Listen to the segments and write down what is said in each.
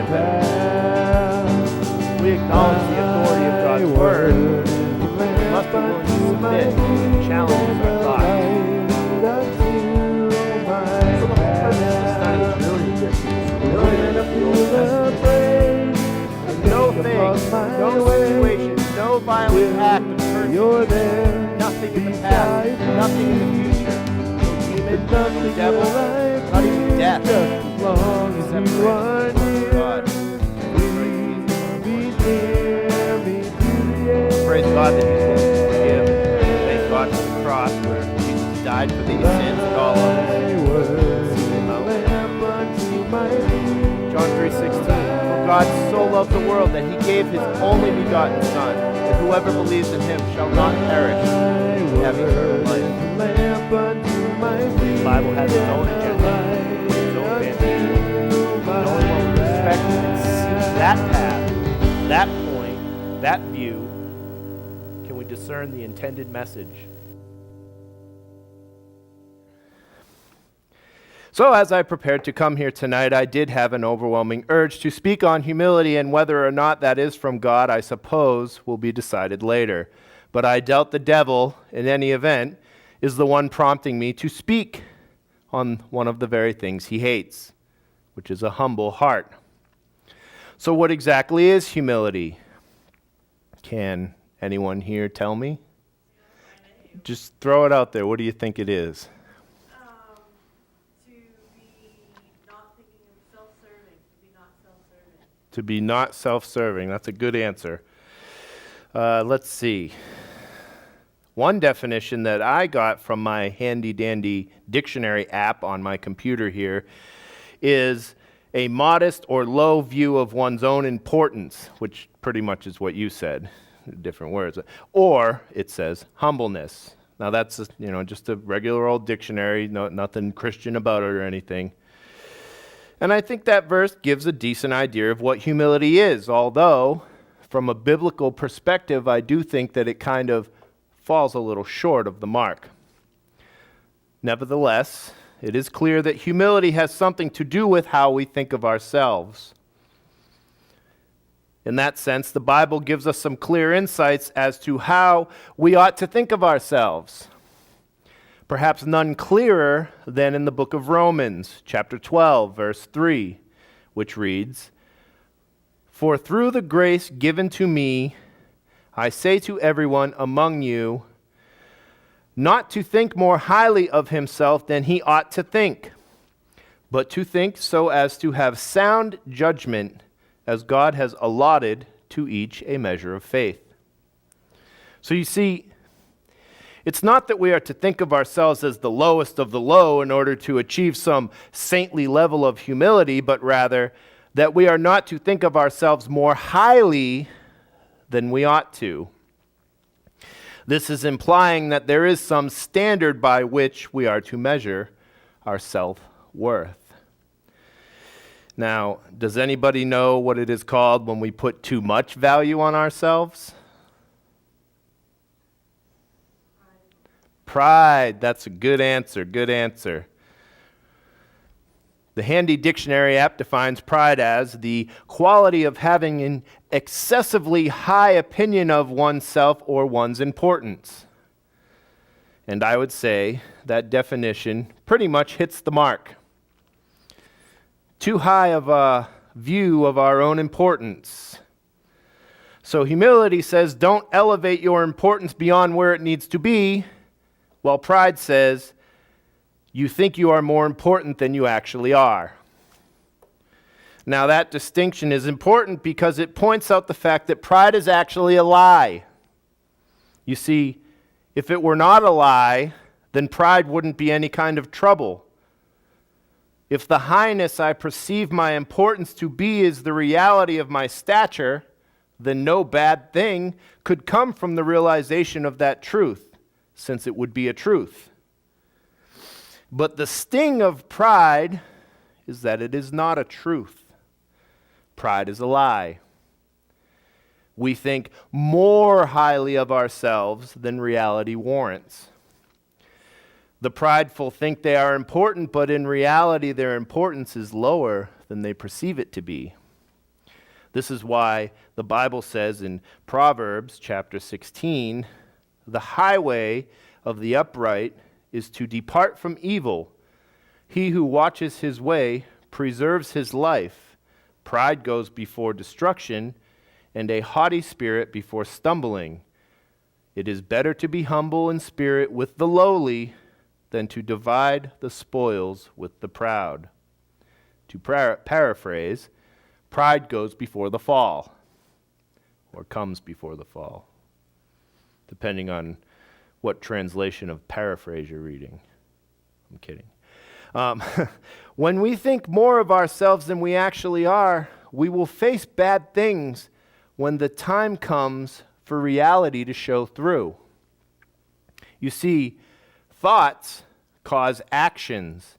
understand better. We acknowledge the authority of God's Word. We must be willing to submit to challenges our thoughts. So the purpose of the study is really just humility of the Old Testament. No thing, no situation, no violent act of persecution, nothing in the past, nothing in the future, no demon, no devil, not even death. God. Praise God that He's willing to forgive. Thank God for the cross where Jesus died for these sins and all of us. John 3:16. For God so loved the world that He gave His only begotten Son, that whoever believes in Him shall not perish, but have eternal life. The Bible has its own agenda, its own fantasy. Knowing what we respect and see that path, that point, that view, can we discern the intended message? So as I prepared to come here tonight, I did have an overwhelming urge to speak on humility, and whether or not that is from God, I suppose, will be decided later. But I doubt the devil, in any event, is the one prompting me to speak on one of the very things he hates, which is a humble heart. So what exactly is humility? Can anyone here tell me? Just throw it out there. What do you think it is? To be not self-serving. That's a good answer. Let's see. One definition that I got from my handy-dandy dictionary app on my computer here is a modest or low view of one's own importance, which pretty much is what you said, different words. Or it says humbleness. Now that's just a regular old dictionary, nothing Christian about it or anything. And I think that verse gives a decent idea of what humility is, although from a biblical perspective, I do think that it kind of falls a little short of the mark. Nevertheless, it is clear that humility has something to do with how we think of ourselves. In that sense, the Bible gives us some clear insights as to how we ought to think of ourselves. Perhaps none clearer than in the book of Romans, chapter 12, verse 3, which reads, "For through the grace given to me, I say to everyone among you, not to think more highly of himself than he ought to think, but to think so as to have sound judgment, as God has allotted to each a measure of faith." So you see, it's not that we are to think of ourselves as the lowest of the low in order to achieve some saintly level of humility, but rather that we are not to think of ourselves more highly than we ought to. This is implying that there is some standard by which we are to measure our self-worth. Now, does anybody know what it is called when we put too much value on ourselves? Pride. That's a good answer. Good answer. The handy dictionary app defines pride as the quality of having an excessively high opinion of oneself or one's importance. And I would say that definition pretty much hits the mark. Too high of a view of our own importance. So humility says don't elevate your importance beyond where it needs to be, while pride says you think you are more important than you actually are. Now that distinction is important because it points out the fact that pride is actually a lie. You see, if it were not a lie, then pride wouldn't be any kind of trouble. If the highness I perceive my importance to be is the reality of my stature, then no bad thing could come from the realization of that truth, since it would be a truth. But the sting of pride is that it is not a truth. Pride is a lie. We think more highly of ourselves than reality warrants. The prideful think they are important, but in reality their importance is lower than they perceive it to be. This is why the Bible says in Proverbs chapter 16, the highway of the upright is to depart from evil. He who watches his way preserves his life. Pride goes before destruction, and a haughty spirit before stumbling. It is better to be humble in spirit with the lowly than to divide the spoils with the proud. To paraphrase, pride goes before the fall, or comes before the fall, depending on what translation of paraphrase you're reading. I'm kidding. When we think more of ourselves than we actually are, we will face bad things when the time comes for reality to show through. You see, thoughts cause actions,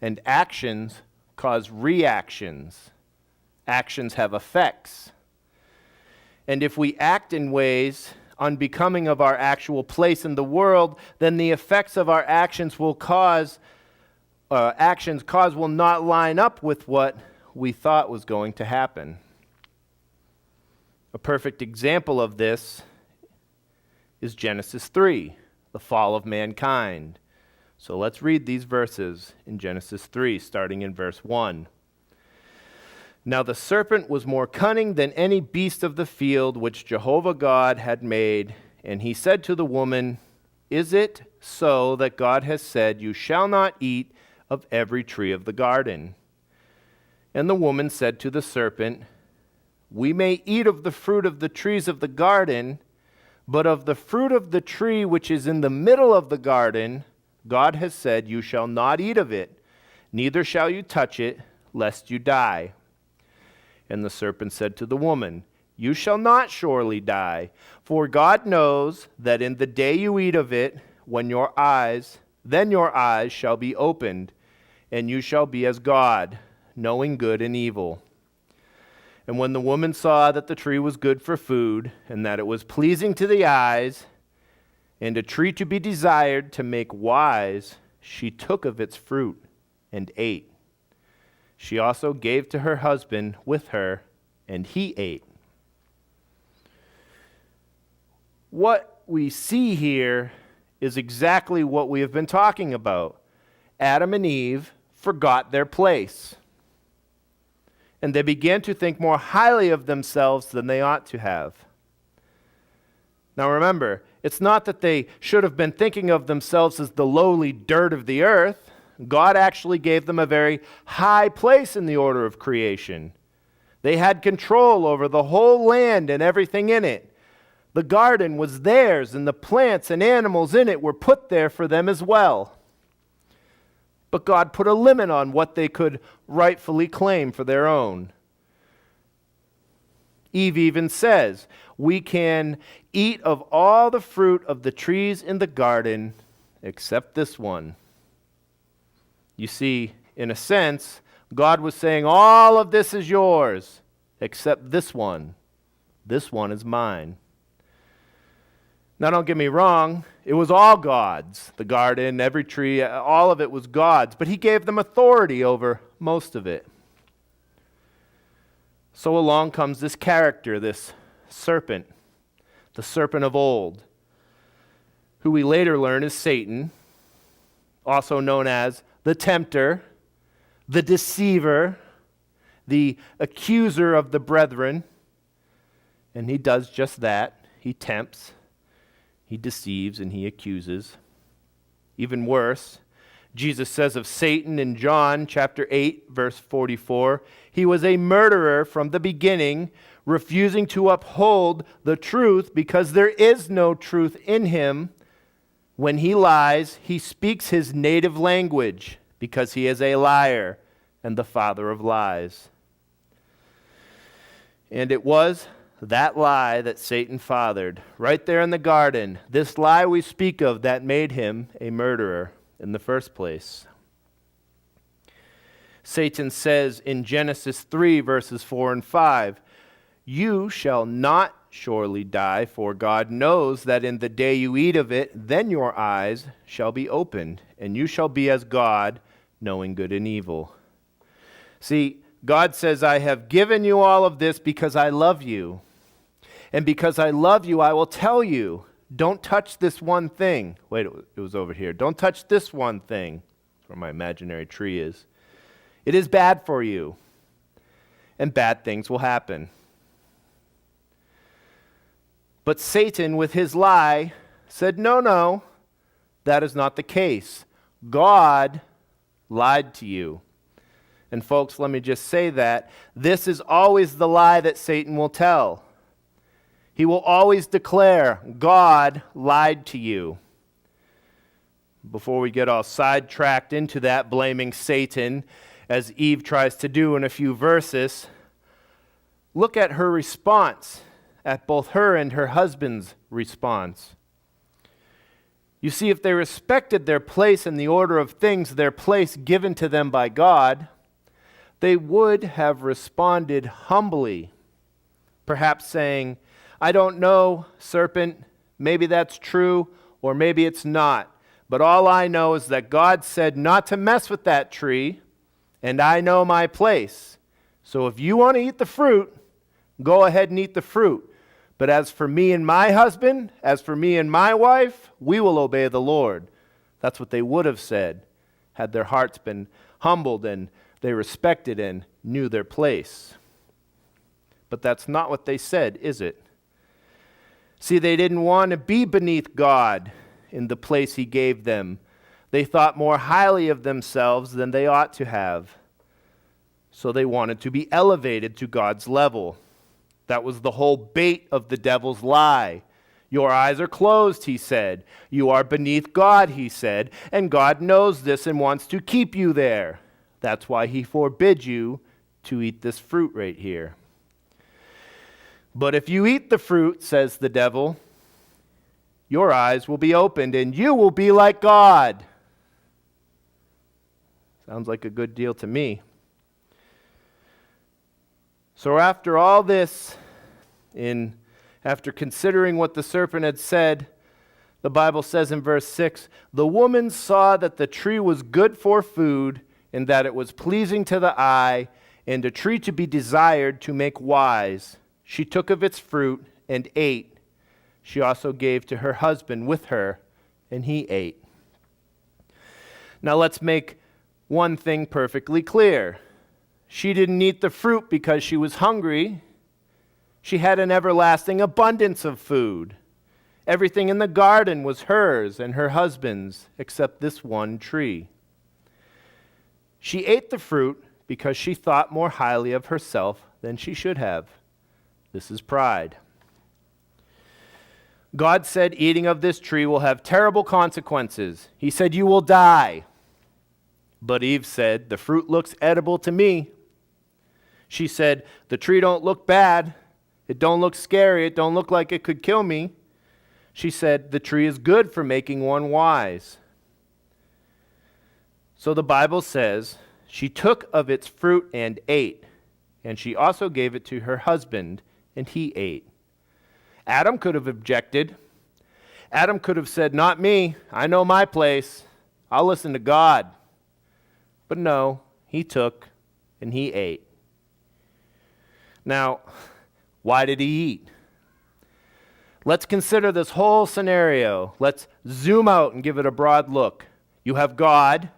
and actions cause reactions. Actions have effects. And if we act in ways unbecoming of our actual place in the world, then the effects of our actions will will not line up with what we thought was going to happen. A perfect example of this is Genesis 3, the fall of mankind. So let's read these verses in Genesis 3, starting in verse 1. Now the serpent was more cunning than any beast of the field which Jehovah God had made, and he said to the woman, Is it so that God has said, You shall not eat of every tree of the garden? And the woman said to the serpent, We may eat of the fruit of the trees of the garden, but of the fruit of the tree which is in the middle of the garden, God has said, You shall not eat of it, neither shall you touch it, lest you die. And the serpent said to the woman, You shall not surely die, for God knows that in the day you eat of it, then your eyes shall be opened, and you shall be as God, knowing good and evil. And when the woman saw that the tree was good for food, and that it was pleasing to the eyes, and a tree to be desired to make wise, she took of its fruit and ate. She also gave to her husband with her, and he ate. What we see here is exactly what we have been talking about. Adam and Eve forgot their place, and they began to think more highly of themselves than they ought to have. Now remember, it's not that they should have been thinking of themselves as the lowly dirt of the earth. God actually gave them a very high place in the order of creation. They had control over the whole land and everything in it. The garden was theirs, and the plants and animals in it were put there for them as well. But God put a limit on what they could rightfully claim for their own. Eve even says, We can eat of all the fruit of the trees in the garden except this one. You see, in a sense, God was saying, all of this is yours, except this one. This one is mine. Now, don't get me wrong, it was all God's. The garden, every tree, all of it was God's. But he gave them authority over most of it. So along comes this character, this serpent, the serpent of old, who we later learn is Satan, also known as the tempter, the deceiver, the accuser of the brethren. And he does just that. He tempts, he deceives, and he accuses. Even worse, Jesus says of Satan in John chapter 8, verse 44, he was a murderer from the beginning, refusing to uphold the truth because there is no truth in him. When he lies, he speaks his native language because he is a liar and the father of lies. And it was that lie that Satan fathered right there in the garden, this lie we speak of that made him a murderer in the first place. Satan says in Genesis 3, verses 4 and 5, You shall not surely die, for God knows that in the day you eat of it, then your eyes shall be opened, and you shall be as God, knowing good and evil. See, God says, I have given you all of this because I love you. And because I love you, I will tell you, don't touch this one thing. Wait, it was over here. Don't touch this one thing. That's where my imaginary tree is. It is bad for you, and bad things will happen. But Satan, with his lie, said, no, that is not the case. God lied to you. And folks, let me just say that this is always the lie that Satan will tell. He will always declare, God lied to you. Before we get all sidetracked into that, blaming Satan, as Eve tries to do in a few verses, look at her response, at both her and her husband's response. You see, if they respected their place in the order of things, their place given to them by God, they would have responded humbly, perhaps saying, I don't know, serpent, maybe that's true, or maybe it's not. But all I know is that God said not to mess with that tree, and I know my place. So if you want to eat the fruit, go ahead and eat the fruit. But as for me and my husband, as for me and my wife, we will obey the Lord. That's what they would have said had their hearts been humbled and they respected and knew their place. But that's not what they said, is it? See, they didn't want to be beneath God in the place He gave them. They thought more highly of themselves than they ought to have. So they wanted to be elevated to God's level. That was the whole bait of the devil's lie. Your eyes are closed, he said. You are beneath God, he said. And God knows this and wants to keep you there. That's why he forbids you to eat this fruit right here. But if you eat the fruit, says the devil, your eyes will be opened and you will be like God. Sounds like a good deal to me. So after all this, after considering what the serpent had said, the Bible says in verse 6, the woman saw that the tree was good for food, and that it was pleasing to the eye, and a tree to be desired to make wise. She took of its fruit and ate. She also gave to her husband with her, and he ate. Now let's make one thing perfectly clear. She didn't eat the fruit because she was hungry. She had an everlasting abundance of food. Everything in the garden was hers and her husband's, except this one tree. She ate the fruit because she thought more highly of herself than she should have. This is pride. God said eating of this tree will have terrible consequences. He said you will die. But Eve said, the fruit looks edible to me. She said, the tree don't look bad. It don't look scary. It don't look like it could kill me. She said, the tree is good for making one wise. So the Bible says, she took of its fruit and ate, and she also gave it to her husband, and he ate. Adam could have objected. Adam could have said, not me. I know my place. I'll listen to God. But no, he took and he ate. Now, why did he eat? Let's consider this whole scenario. Let's zoom out and give it a broad look. You have God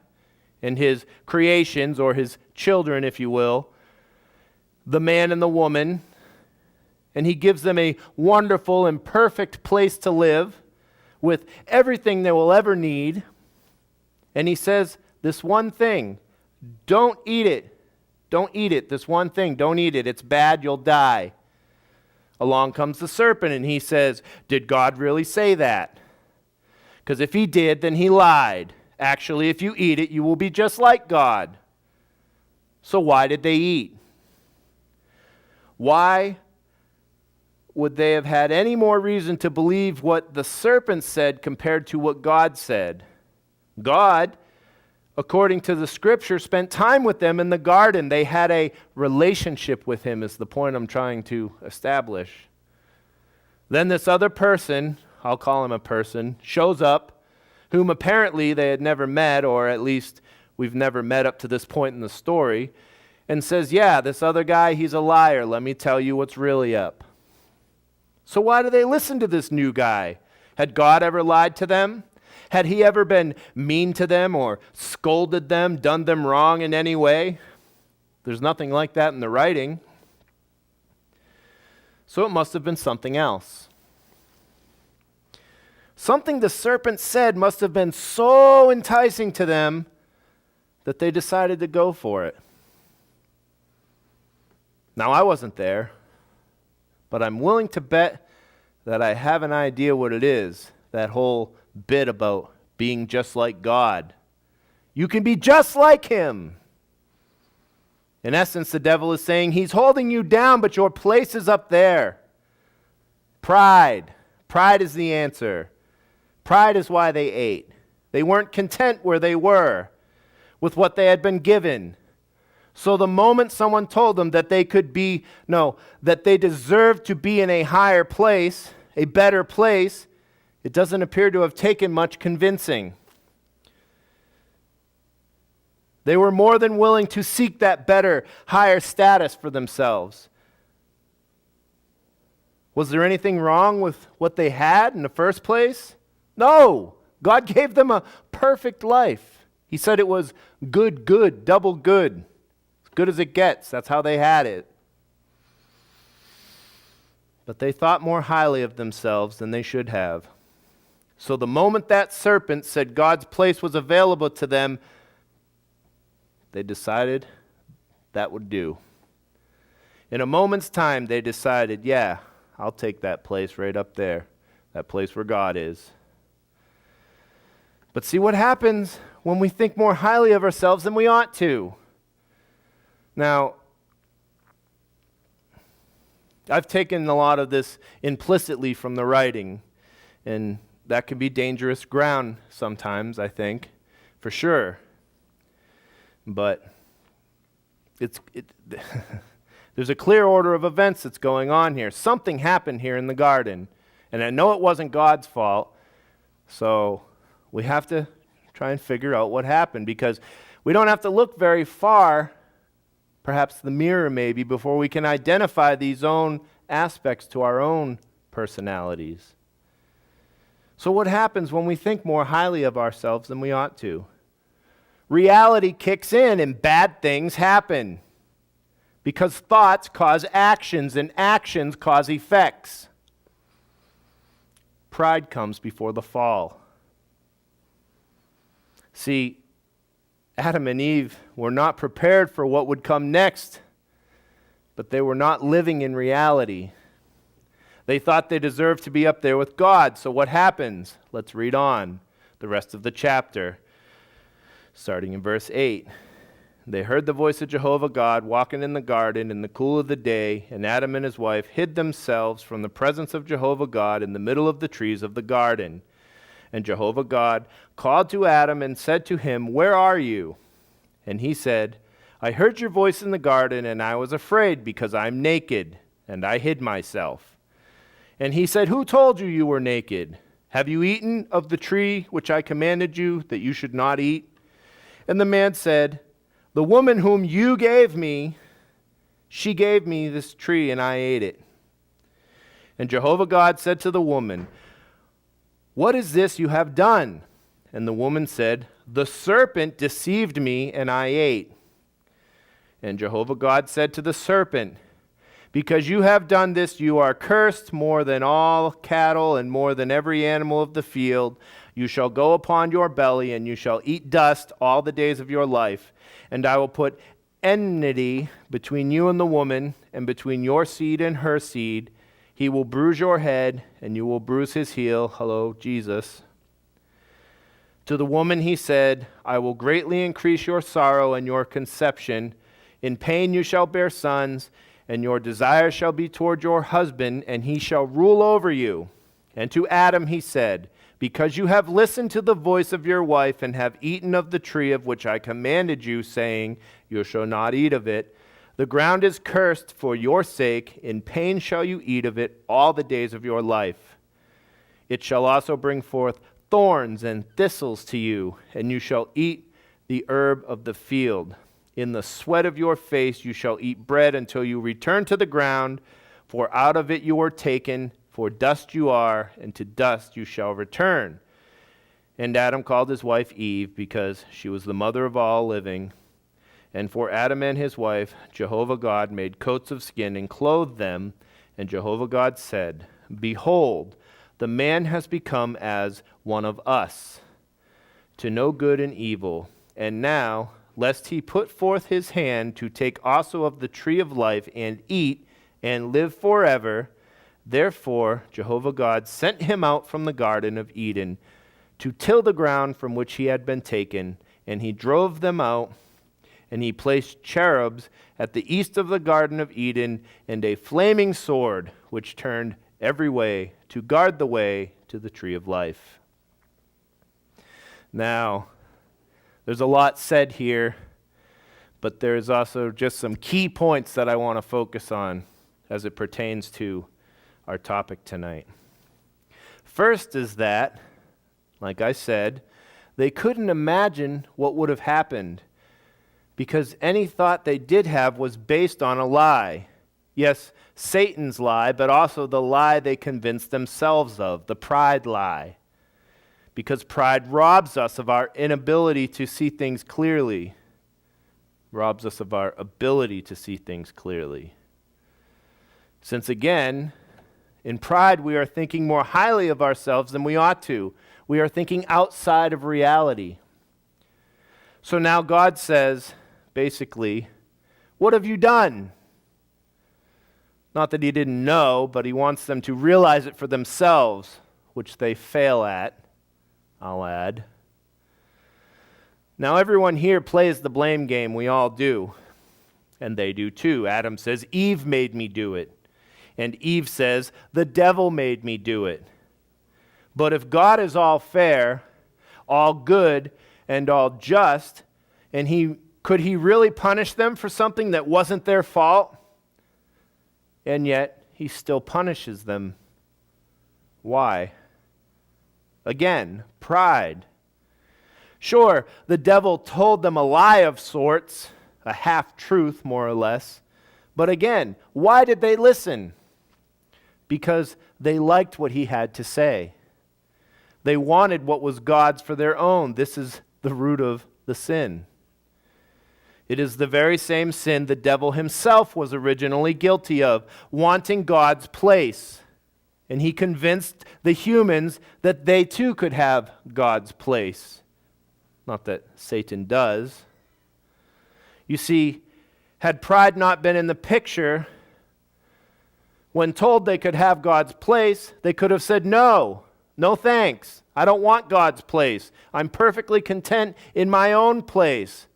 and his creations, or his children, if you will, the man and the woman, and he gives them a wonderful and perfect place to live with everything they will ever need. And he says this one thing, don't eat it. Don't eat it. This one thing, don't eat it. It's bad, you'll die. Along comes the serpent and he says, did God really say that? Because if he did, then he lied. Actually, if you eat it, you will be just like God. So why did they eat? Why would they have had any more reason to believe what the serpent said compared to what God said? God, according to the scripture, spent time with them in the garden. They had a relationship with him, is the point I'm trying to establish. Then this other person, I'll call him a person, shows up, whom apparently they had never met, or at least we've never met up to this point in the story. and says, yeah, this other guy, he's a liar. Let me tell you what's really up. So why do they listen to this new guy? Had God ever lied to them? Had he ever been mean to them or scolded them, done them wrong in any way? There's nothing like that in the writing. So it must have been something else. Something the serpent said must have been so enticing to them that they decided to go for it. Now, I wasn't there, but I'm willing to bet that I have an idea what it is, that whole bit about being just like God. You can be just like him. In essence, the devil is saying he's holding you down, but your place is up there. Pride. Pride is the answer. Pride is why they ate. They weren't content where they were with what they had been given. So the moment someone told them that they that they deserved to be in a higher place, a better place, it doesn't appear to have taken much convincing. They were more than willing to seek that better, higher status for themselves. Was there anything wrong with what they had in the first place? No. God gave them a perfect life. He said it was good, double good. As good as it gets. That's how they had it. But they thought more highly of themselves than they should have. So the moment that serpent said God's place was available to them, they decided that would do. In a moment's time, they decided, yeah, I'll take that place right up there, that place where God is. But see what happens when we think more highly of ourselves than we ought to. Now, I've taken a lot of this implicitly from the writing, and that can be dangerous ground sometimes, I think, for sure. But there's a clear order of events that's going on here. Something happened here in the garden, and I know it wasn't God's fault, so we have to try and figure out what happened, because we don't have to look very far, perhaps the mirror maybe, before we can identify these own aspects to our own personalities. So what happens when we think more highly of ourselves than we ought to? Reality kicks in and bad things happen, because thoughts cause actions and actions cause effects. Pride comes before the fall. See, Adam and Eve were not prepared for what would come next, but they were not living in reality. They thought they deserved to be up there with God. So what happens? Let's read on the rest of the chapter, starting in verse 8. They heard the voice of Jehovah God walking in the garden in the cool of the day, and Adam and his wife hid themselves from the presence of Jehovah God in the middle of the trees of the garden. And Jehovah God called to Adam and said to him, "Where are you?" And he said, "I heard your voice in the garden, and I was afraid because I'm naked, and I hid myself." And he said, "Who told you you were naked? Have you eaten of the tree which I commanded you that you should not eat?" And the man said, "The woman whom you gave me, she gave me this tree, and I ate it." And Jehovah God said to the woman, "What is this you have done?" And the woman said, "The serpent deceived me, and I ate." And Jehovah God said to the serpent, "Because you have done this, you are cursed more than all cattle and more than every animal of the field. You shall go upon your belly, and you shall eat dust all the days of your life. And I will put enmity between you and the woman, and between your seed and her seed. He will bruise your head, and you will bruise his heel." Hello, Jesus. To the woman he said, "I will greatly increase your sorrow and your conception. In pain you shall bear sons, and your desire shall be toward your husband, and he shall rule over you." And to Adam he said, "Because you have listened to the voice of your wife, and have eaten of the tree of which I commanded you, saying, 'You shall not eat of it,' the ground is cursed for your sake. In pain shall you eat of it all the days of your life. It shall also bring forth thorns and thistles to you, and you shall eat the herb of the field." In the sweat of your face you shall eat bread until you return to the ground, for out of it you were taken, for dust you are, and to dust you shall return. And Adam called his wife Eve, because she was the mother of all living. And for Adam and his wife, Jehovah God made coats of skin and clothed them. And Jehovah God said, Behold, the man has become as one of us, to know good and evil. And now, lest he put forth his hand to take also of the tree of life and eat and live forever, therefore Jehovah God sent him out from the Garden of Eden to till the ground from which he had been taken. And he drove them out, and he placed cherubs at the east of the Garden of Eden, and a flaming sword which turned every way to guard the way to the tree of life. Now, there's a lot said here, but there's also just some key points that I want to focus on as it pertains to our topic tonight. First is that, like I said, they couldn't imagine what would have happened because any thought they did have was based on a lie. Yes, Satan's lie, but also the lie they convinced themselves of, the pride lie. Because pride robs us of our inability to see things clearly, robs us of our ability to see things clearly. Since again, in pride we are thinking more highly of ourselves than we ought to. We are thinking outside of reality. So now God says, basically, what have you done? Not that he didn't know, but he wants them to realize it for themselves, which they fail at, I'll add. Now everyone here plays the blame game, we all do. And they do too. Adam says, Eve made me do it. And Eve says, the devil made me do it. But if God is all fair, all good, and all just, and could he really punish them for something that wasn't their fault? And yet, he still punishes them. Why? Again, pride. Sure, the devil told them a lie of sorts, a half-truth more or less. But again, why did they listen? Because they liked what he had to say. They wanted what was God's for their own. This is the root of the sin. It is the very same sin the devil himself was originally guilty of, wanting God's place. And he convinced the humans that they too could have God's place. Not that Satan does. You see, had pride not been in the picture, when told they could have God's place, they could have said, no thanks. I don't want God's place. I'm perfectly content in my own place,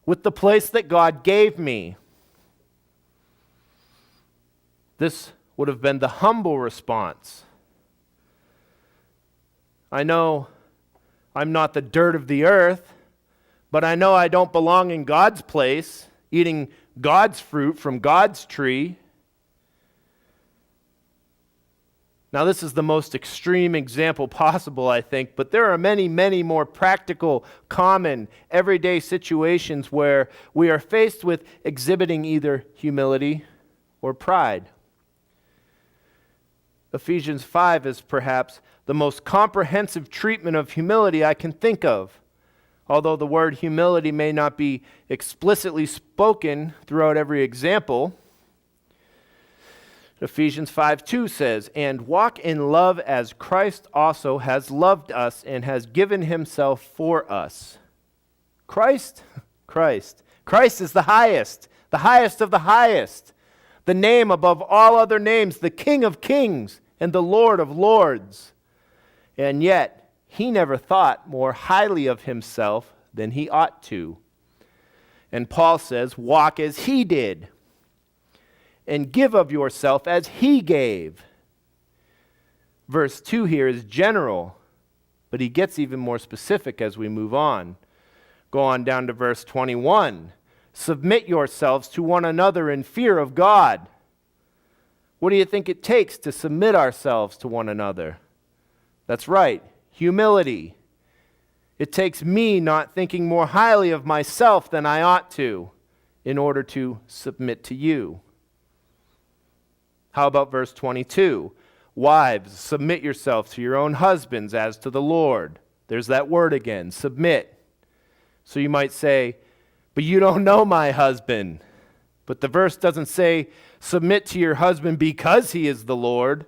with the place that God gave me. This would have been the humble response. I know I'm not the dirt of the earth, but I know I don't belong in God's place, eating God's fruit from God's tree. Now, this is the most extreme example possible, I think, but there are many, many more practical, common, everyday situations where we are faced with exhibiting either humility or pride. Ephesians 5 is perhaps the most comprehensive treatment of humility I can think of. Although the word humility may not be explicitly spoken throughout every example, Ephesians 5:2 says, and walk in love as Christ also has loved us and has given himself for us. Christ is the highest of the highest, the name above all other names, the King of kings and the Lord of lords. And yet, he never thought more highly of himself than he ought to. And Paul says, walk as he did, and give of yourself as he gave. Verse 2 here is general, but he gets even more specific as we move on. Go on down to verse 21. Submit yourselves to one another in fear of God. What do you think it takes to submit ourselves to one another? That's right, humility. It takes me not thinking more highly of myself than I ought to in order to submit to you. How about verse 22? Wives, submit yourselves to your own husbands as to the Lord. There's that word again, submit. So you might say, but you don't know my husband. But the verse doesn't say, submit to your husband because he is the Lord,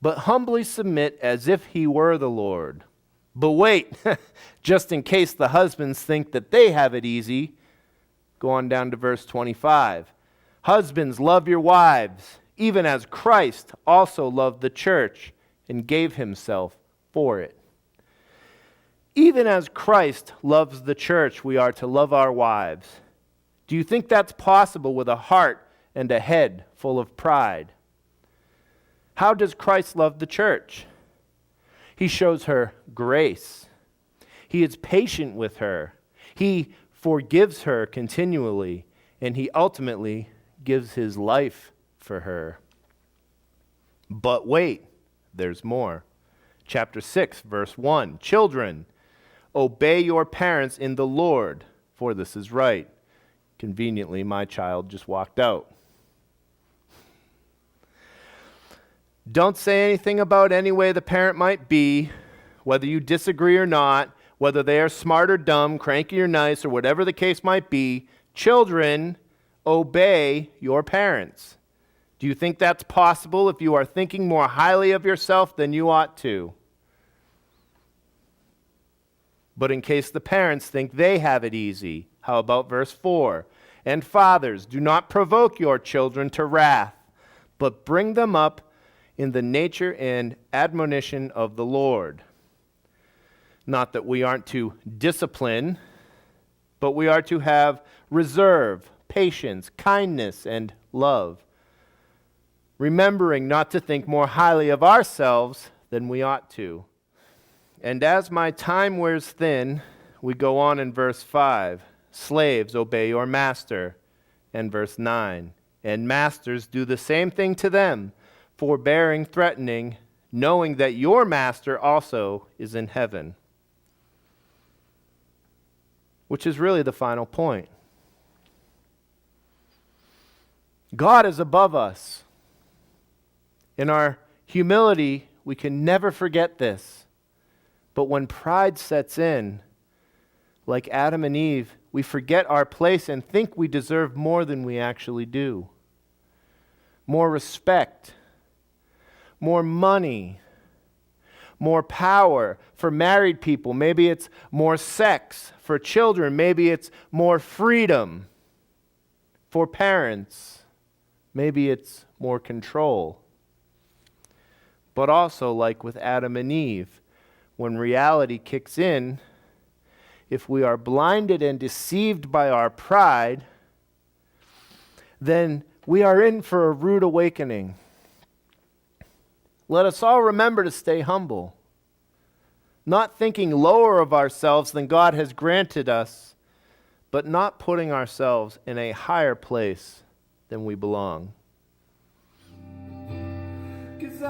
but humbly submit as if he were the Lord. But wait, just in case the husbands think that they have it easy, go on down to verse 25. Husbands, love your wives, even as Christ also loved the church and gave himself for it. Even as Christ loves the church, we are to love our wives. Do you think that's possible with a heart and a head full of pride? How does Christ love the church? He shows her grace. He is patient with her. He forgives her continually, and he ultimately gives his life for her. But wait, there's more. Chapter 6, verse 1. Children, obey your parents in the Lord, for this is right. Conveniently, my child just walked out. Don't say anything about any way the parent might be, whether you disagree or not, whether they are smart or dumb, cranky or nice, or whatever the case might be. Children, obey your parents. Do you think that's possible if you are thinking more highly of yourself than you ought to? But in case the parents think they have it easy, how about verse 4? And fathers, do not provoke your children to wrath, but bring them up in the nature and admonition of the Lord. Not that we aren't to discipline, but we are to have reserve, patience, kindness, and love, remembering not to think more highly of ourselves than we ought to. And as my time wears thin, we go on in verse 5. Slaves, obey your master. And verse 9. And masters, do the same thing to them, forbearing, threatening, knowing that your master also is in heaven. Which is really the final point. God is above us. In our humility, we can never forget this. But when pride sets in, like Adam and Eve, we forget our place and think we deserve more than we actually do. More respect, more money, more power. For married people, maybe it's more sex. For children, maybe it's more freedom. For parents, maybe it's more control. But also, like with Adam and Eve, when reality kicks in, if we are blinded and deceived by our pride, then we are in for a rude awakening. Let us all remember to stay humble, not thinking lower of ourselves than God has granted us, but not putting ourselves in a higher place than we belong. 'Cause